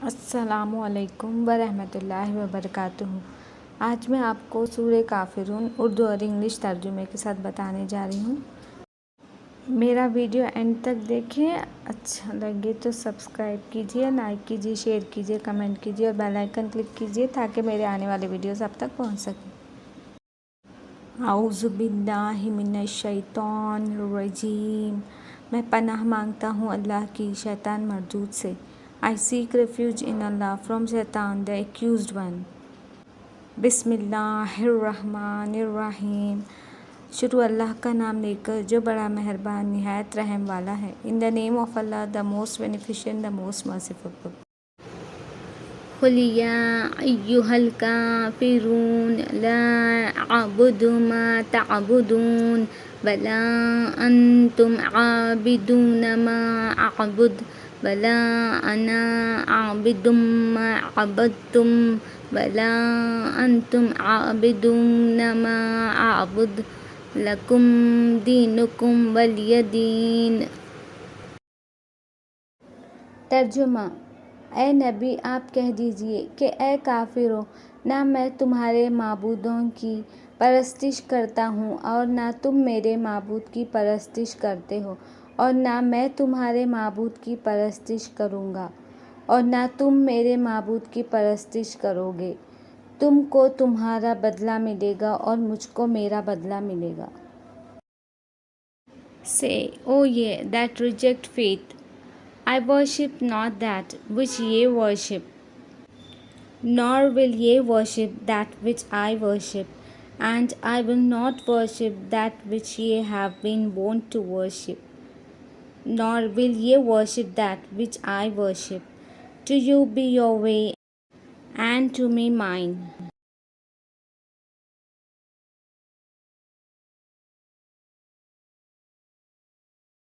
السلام علیکم ورحمۃ اللہ وبرکاتہ۔ آج میں آپ کو سورہ کافرون اردو اور انگلش ترجمے کے ساتھ بتانے جا رہی ہوں۔ میرا ویڈیو اینڈ تک دیکھیں، اچھا لگے تو سبسکرائب کیجیے، لائک کیجیے، شیئر کیجیے، کمنٹ کیجیے اور بیل آئیکن کلک کیجیے تاکہ میرے آنے والے ویڈیوز آپ تک پہنچ سکیں۔ اعوذ باللہ من الشیطان الرجیم۔ میں پناہ مانگتا ہوں اللہ کی شیطان مردود سے۔ I seek refuge in Allah from Shaitan, the accused one. بسم اللہ الرحمن الرحیم۔ شروع اللہ کا نام لے کر جو بڑا مہربان نہایت رحم والا ہے۔ In the name of Allah, the most beneficent, the most merciful. قل يا أيها الكافرون لا أعبد ما تعبدون ولا أنتم عابدون ما أعبد ولا أنا عابد ما عبدتم ولا أنتم عابدون ما أعبد لكم دينكم ولي دين۔ ترجمہ: اے نبی آپ کہہ دیجئے کہ اے کافرو، نہ میں تمہارے معبودوں کی پرستش کرتا ہوں اور نہ تم میرے معبود کی پرستش کرتے ہو، اور نہ میں تمہارے معبود کی پرستش کروں گا اور نہ تم میرے معبود کی پرستش کرو گے۔ تم کو تمہارا بدلہ ملے گا اور مجھ کو میرا بدلہ ملے گا۔ Say, O ye that reject faith, I worship not that which ye worship, nor will ye worship that which I worship, and I will not worship that which ye have been wont to worship, nor will ye worship that which I worship. To you be your way, and to me mine.